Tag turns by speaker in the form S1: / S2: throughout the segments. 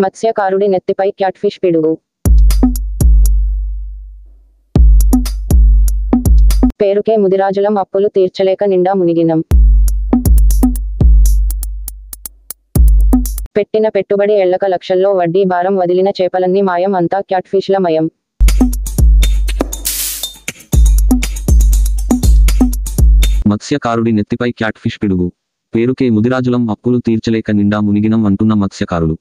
S1: మత్స్యకారుడి నెత్తిపై catfish పిడుగు. పేరుకే ముదిరాజులం, అప్పులు తీర్చలేక నిండా మునిగినం. పెట్టిన పెట్టుబడి ఏళ్లక లక్షల్లో వడ్డీ భారం, వదిలిన చేపలన్నీ మాయం, అంతా క్యాట్ఫిష్ల మయం.
S2: మత్స్యకారుడి నెత్తిపై క్యాట్ఫిష్ పిడుగు. పేరుకే ముదిరాజులం, అప్పులు తీర్చలేక నిండా మునిగినం అంటున్న మత్స్యకారులు.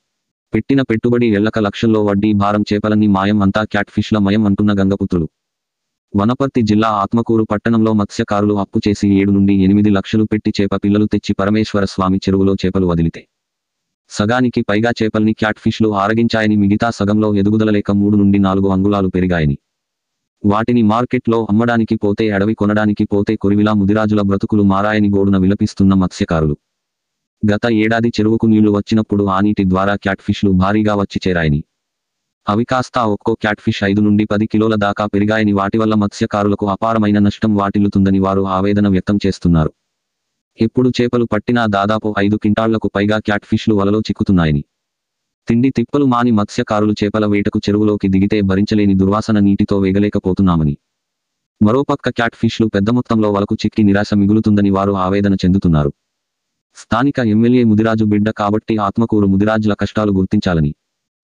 S2: పెట్టిన పెట్టుబడి ఏళ్లక లక్షల్లో వడ్డీ భారం, చేపలన్నీ మాయం, అంతా క్యాట్ఫిష్ల మయం అంటున్న గంగపుత్రులు. వనపర్తి జిల్లా ఆత్మకూరు పట్టణంలో మత్స్యకారులు అప్పు చేసి 7 నుండి 8 లక్షలు పెట్టి చేప పిల్లలు తెచ్చి పరమేశ్వర స్వామి చెరువులో చేపలు వదిలితే సగానికి పైగా చేపల్ని క్యాట్ఫిష్లు ఆరగించాయని, మిగతా సగంలో ఎదుగుదల లేక 3 నుండి 4 అంగుళాలు పెరిగాయని, వాటిని మార్కెట్లో అమ్మడానికి పోతే, అడవి కొనడానికి పోతే కొరివిలా ముదిరాజుల బ్రతుకులు మారాయని గోడున విలపిస్తున్న మత్స్యకారులు. గత ఏడాది చెరువుకు నీళ్లు వచ్చినప్పుడు ఆ నీటి ద్వారా క్యాట్ఫిష్లు భారీగా వచ్చి చేరాయని, అవి కాస్త ఒక్కో క్యాట్ఫిష్ 5 నుండి 10 కిలోల దాకా పెరిగాయని, వాటి వల్ల మత్స్యకారులకు అపారమైన నష్టం వాటిల్లుతుందని వారు ఆవేదన వ్యక్తం చేస్తున్నారు. ఎప్పుడు చేపలు పట్టినా దాదాపు 5 క్వింటాళ్లకు పైగా క్యాట్ఫిష్లు వలలో చిక్కుతున్నాయని, తిండి తిప్పలు మాని మత్స్యకారులు చేపల వేటకు చెరువులోకి దిగితే భరించలేని దుర్వాసన నీటితో వేగలేకపోతున్నామని, మరోపక్క క్యాట్ఫిష్లు పెద్ద మొత్తంలో వలకు చిక్కి నిరాశ మిగులుతుందని వారు ఆవేదన చెందుతున్నారు. స్థానిక ఎమ్మెల్యే ముదిరాజు బిడ్డ కాబట్టి ఆత్మకూరు ముదిరాజుల కష్టాలు గుర్తించాలని,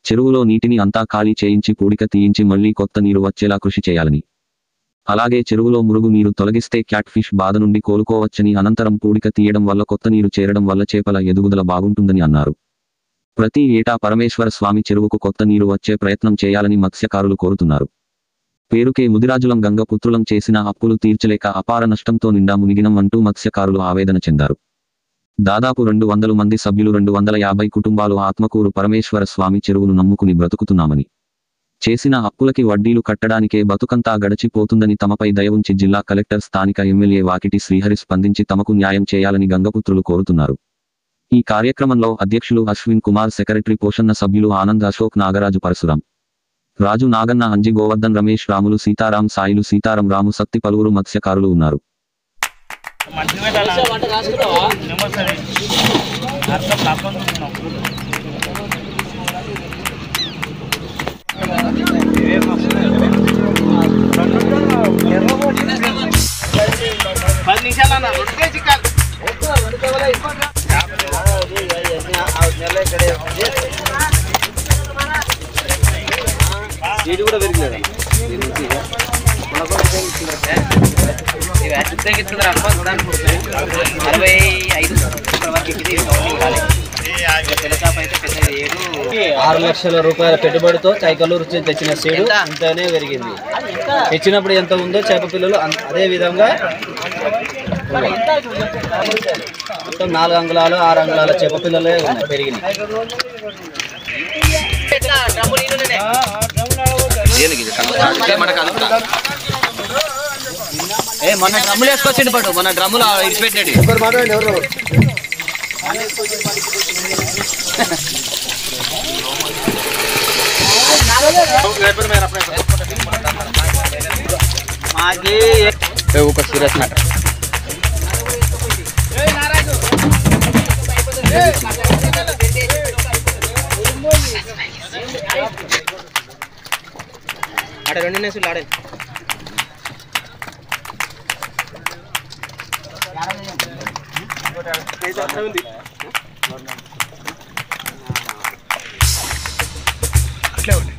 S2: చెరువులో నీటిని అంతా ఖాళీ చేయించి పూడిక తీయించి మళ్లీ కొత్త నీరు వచ్చేలా కృషి చేయాలని, అలాగే చెరువులో మురుగు నీరు తొలగిస్తే క్యాట్ఫిష్ బాధ నుండి కోలుకోవచ్చని, అనంతరం పూడిక తీయడం వల్ల కొత్త నీరు చేరడం వల్ల చేపల ఎదుగుదల బాగుంటుందని అన్నారు. ప్రతి ఏటా పరమేశ్వర స్వామి చెరువుకు కొత్త నీరు వచ్చే ప్రయత్నం చేయాలని మత్స్యకారులు కోరుతున్నారు. పేరుకే ముదిరాజులం, గంగపుత్రులం, చేసిన అప్పులు తీర్చలేక అపార నష్టంతో నిండా మునిగినం అంటూ మత్స్యకారులు ఆవేదన చెందారు. దాదాపు 200 మంది సభ్యులు, 250 కుటుంబాలు ఆత్మకూరు పరమేశ్వర స్వామి చెరువును నమ్ముకుని బ్రతుకుతున్నామని, చేసిన అప్పులకి వడ్డీలు కట్టడానికే బతుకంతా గడిచిపోతుందని, తమపై దయ ఉంచి జిల్లా కలెక్టర్, స్థానిక ఎమ్మెల్యే వాకిటి శ్రీహరి స్పందించి తమకు న్యాయం చేయాలని గంగపుత్రులు కోరుతున్నారు. ఈ కార్యక్రమంలో అధ్యక్షులు అశ్విన్ కుమార్, సెక్రటరీ పోషన్న, సభ్యులు ఆనంద్, అశోక్, నాగరాజు, పరశురాం, రాజు, నాగన్న, అంజి, గోవర్ధన్, రమేష్, రాములు, సీతారాం, సాయిలు, సీతారాం, రాము, సత్తి, పలువురు మత్స్యకారులు ఉన్నారు.
S3: ఆరు లక్షల రూపాయల పెట్టుబడితో చైకలూరు తెచ్చిన సీడు ఇంతనే పెరిగింది. తెచ్చినప్పుడు ఎంత ఉందో చేప పిల్లలు అదే విధంగా మొత్తం 4 అంగుళాలు 6 అంగుళాల చేప పిల్లలే పెరిగినాయి. మన డ్రమ్ములు వేసుకొచ్చిండు పట్టు, మన డ్రమ్ములు ఇడిచిపెట్టాడు. ఒక సీరియస్ మ్యాటర్. ఆడ 2 నేసులు ఆడే అట్లే ఉంది.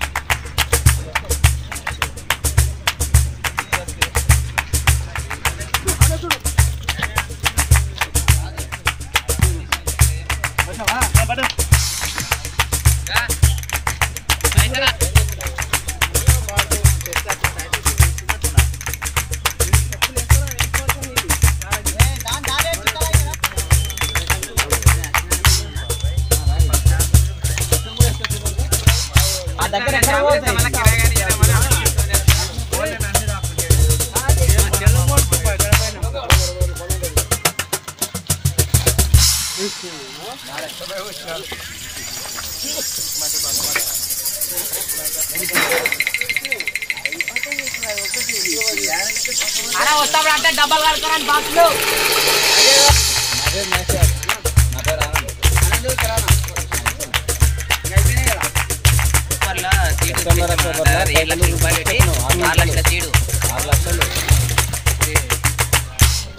S3: डबल बाक्स సెప్టెంబర్ అక్టోబర్లో 6 లక్షలు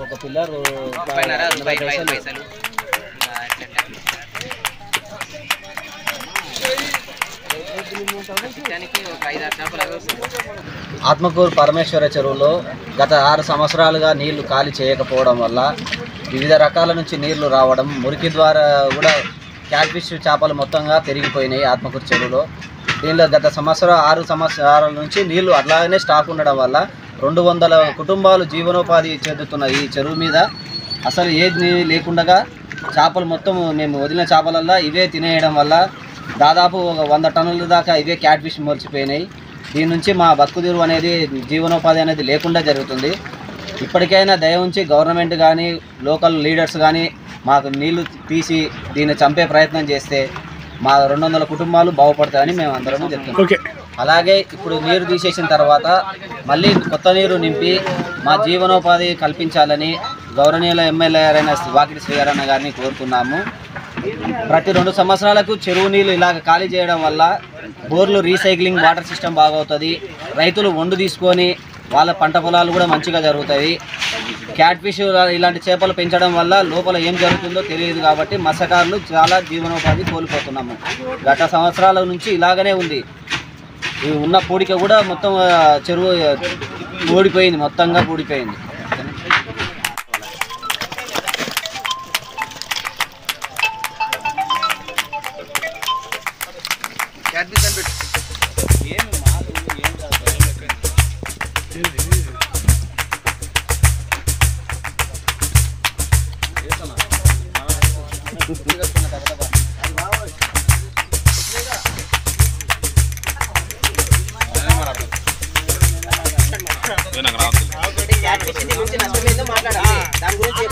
S3: ఒక పిల్లర్ 20 పైసలు. ఆత్మకూరు పరమేశ్వర చెరువులో గత 6 సంవత్సరాలుగా నీళ్లు ఖాళీ చేయకపోవడం వల్ల వివిధ రకాల నుంచి నీళ్లు రావడం, మురికి ద్వారా కూడా క్యాట్ఫిష్ చేపలు మొత్తంగా పెరిగిపోయినాయి ఆత్మకూరు చెరువులో. దీనిలో గత 6 సంవత్సరాల నుంచి నీళ్లు అట్లాగనే స్టాక్ ఉండడం వల్ల 200 కుటుంబాలు జీవనోపాధి చెందుతున్న ఈ చెరువు మీద అసలు ఏది లేకుండా చేపలు మొత్తం మేము వదిలిన చేపలల్లో ఇవే తినేయడం వల్ల దాదాపు 100 టన్నుల దాకా ఇవే క్యాట్ఫిష్ మొలిచిపోయినాయి. దీని నుంచి మా బతుకుదెరువు అనేది, జీవనోపాధి అనేది లేకుండా జరుగుతుంది. ఇప్పటికైనా దయ ఉంచి గవర్నమెంట్ కానీ, లోకల్ లీడర్స్ కానీ మాకు నీళ్లు తీసి దీన్ని చంపే ప్రయత్నం చేస్తే మా 200 కుటుంబాలు బాగుపడతాయని మేము అందరం చెప్తున్నాం. అలాగే ఇప్పుడు నీరు తీసేసిన తర్వాత మళ్ళీ కొత్త నీరు నింపి మా జీవనోపాధి కల్పించాలని గౌరవనీయుల ఎమ్మెల్యే అయిన వాకిటి శ్రీహరణ గారిని కోరుతున్నాము. ప్రతి 2 సంవత్సరాలకు చెరువు నీళ్ళు ఇలాగ ఖాళీ చేయడం వల్ల బోర్లు రీసైక్లింగ్ వాటర్ సిస్టమ్ బాగవుతుంది. రైతులు వండు తీసుకొని వాళ్ళ పంట పొలాలు కూడా మంచిగా జరుగుతాయి. క్యాట్ఫిష్ ఇలాంటి చేపలు పెంచడం వల్ల లోపల ఏం జరుగుతుందో తెలియదు కాబట్టి మత్స్యకారులు చాలా జీవనోపాధి కోల్పోతున్నాము. గత సంవత్సరాల నుంచి ఇలాగనే ఉంది. ఈ ఉన్న పూడిక కూడా మొత్తం చెరువు ఊడిపోయింది, మొత్తంగా ఊడిపోయింది. దాని గురించి